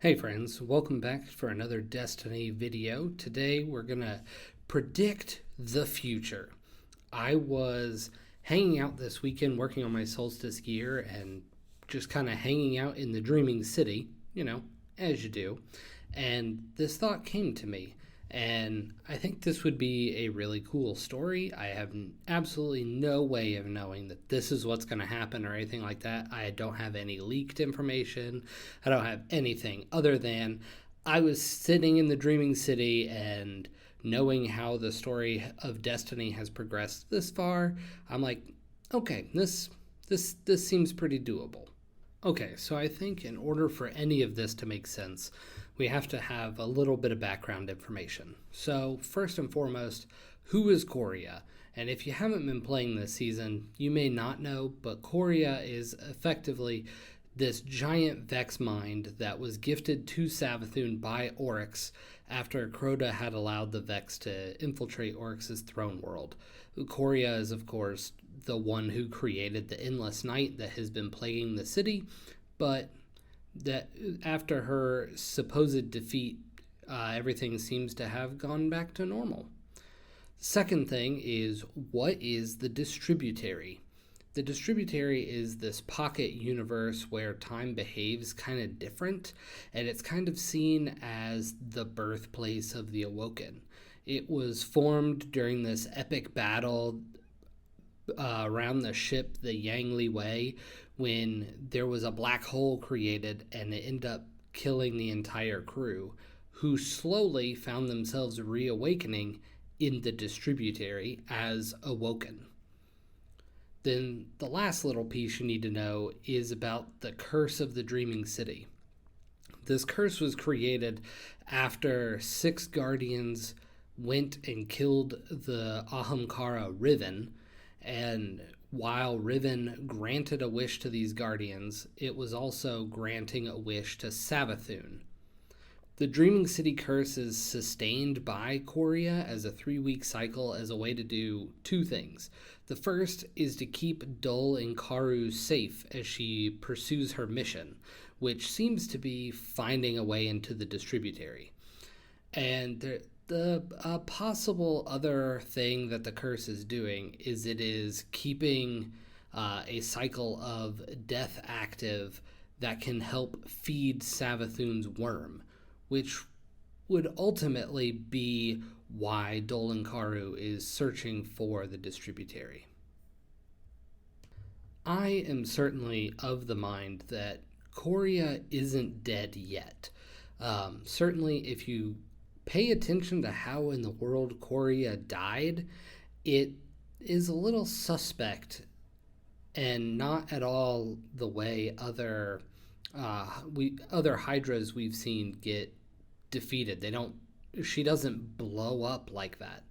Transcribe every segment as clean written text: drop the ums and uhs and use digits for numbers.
Hey friends, welcome back for another Destiny video. Today we're gonna predict the future. I was hanging out this weekend working on my solstice gear and just kind of hanging out in the Dreaming City, as you do. And this thought came to me, and I think this would be a really cool story. I have absolutely no way of knowing that this is what's going to happen or anything like that. I don't have any leaked information. I don't have anything other than I was sitting in the Dreaming City and knowing how the story of Destiny has progressed this far. I'm like, okay, this seems pretty doable. Okay, so I think in order for any of this to make sense, we have to have a little bit of background information. So, first and foremost, who is Coria? And if you haven't been playing this season, you may not know, but Coria is effectively this giant Vex mind that was gifted to Savathûn by Oryx after Crota had allowed the Vex to infiltrate Oryx's throne world. Coria is, of course, the one who created the endless night that has been plaguing the city, but that after her supposed defeat, everything seems to have gone back to normal. Second thing is, what is the Distributary? The Distributary is this pocket universe where time behaves kind of different, and it's kind of seen as the birthplace of the Awoken. It was formed during this epic battle around the ship, the Yangli Wei, when there was a black hole created and it ended up killing the entire crew, who slowly found themselves reawakening in the Distributary as Awoken. Then the last little piece you need to know is about the curse of the Dreaming City. This curse was created after 6 guardians went and killed the Ahamkara Riven, and while Riven granted a wish to these guardians, it was also granting a wish to Savathûn. The Dreaming City curse is sustained by Coria as a 3-week cycle as a way to do 2 things. The first is to keep Dol and Karu safe as she pursues her mission, which seems to be finding a way into the Distributary. And the possible other thing that the curse is doing is it is keeping a cycle of death active that can help feed Savathûn's worm, which would ultimately be why Dolan Karu is searching for the Distributary. I am certainly of the mind that Coria isn't dead yet. Certainly, if you pay attention to how in the world Coria died, it is a little suspect and not at all the way other Hydras we've seen get defeated. She doesn't blow up like that.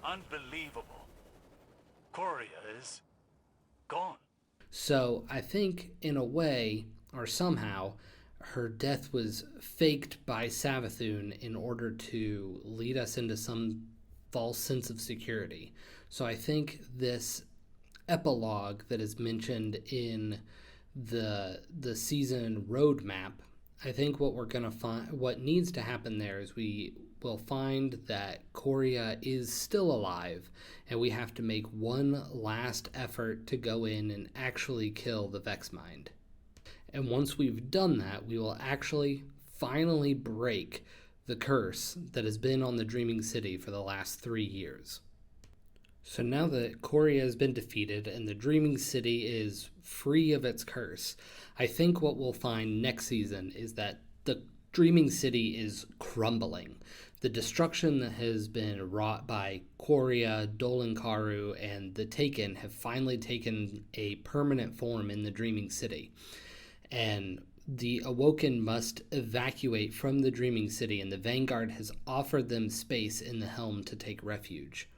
Unbelievable. Coria is gone. So I think in a way, or somehow, her death was faked by Savathûn in order to lead us into some false sense of security. So I think this epilogue that is mentioned in the season roadmap, I think what we're going to find, what needs to happen there is we will find that Coria is still alive, and we have to make one last effort to go in and actually kill the Vexmind. And once we've done that, we will actually finally break the curse that has been on the Dreaming City for the last 3 years. So now that Coria has been defeated and the Dreaming City is free of its curse, I think what we'll find next season is that the Dreaming City is crumbling. The destruction that has been wrought by Coria, Dolan Karu, and the Taken have finally taken a permanent form in the Dreaming City. And the Awoken must evacuate from the Dreaming City, and the Vanguard has offered them space in the helm to take refuge.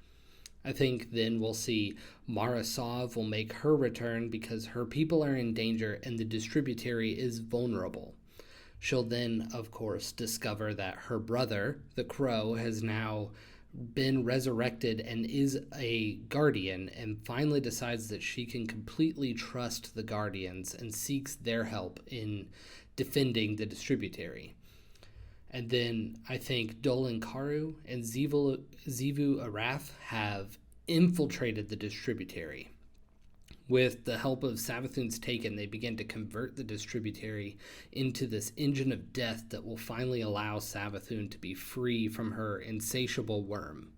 I think then we'll see Mara Sov will make her return because her people are in danger and the Distributary is vulnerable. She'll then, of course, discover that her brother, the Crow, has now been resurrected and is a guardian, and finally decides that she can completely trust the guardians and seeks their help in defending the distributary. And then I think Dolan Karu and Zivu Arath have infiltrated the distributary. With the help of Savathun's Taken, they begin to convert the distributary into this engine of death that will finally allow Savathun to be free from her insatiable worm.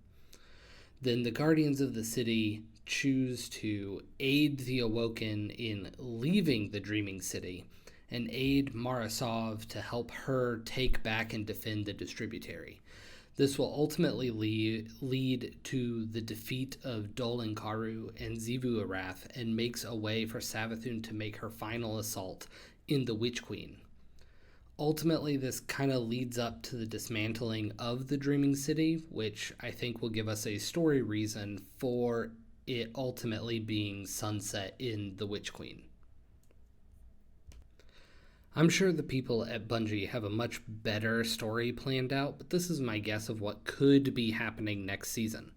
Then the Guardians of the City choose to aid the Awoken in leaving the Dreaming City and aid Marasov to help her take back and defend the distributary. This will ultimately lead to the defeat of Dolan Karu and Zivu Arath and makes a way for Savathun to make her final assault in the Witch Queen. Ultimately, this kind of leads up to the dismantling of the Dreaming City, which I think will give us a story reason for it ultimately being sunset in the Witch Queen. I'm sure the people at Bungie have a much better story planned out, but this is my guess of what could be happening next season.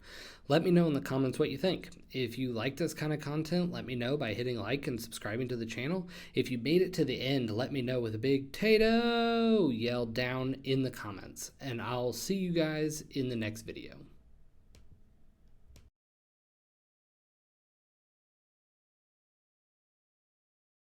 Let me know in the comments what you think. If you like this kind of content, let me know by hitting like and subscribing to the channel. If you made it to the end, let me know with a big "Tato" yelled down in the comments, and I'll see you guys in the next video.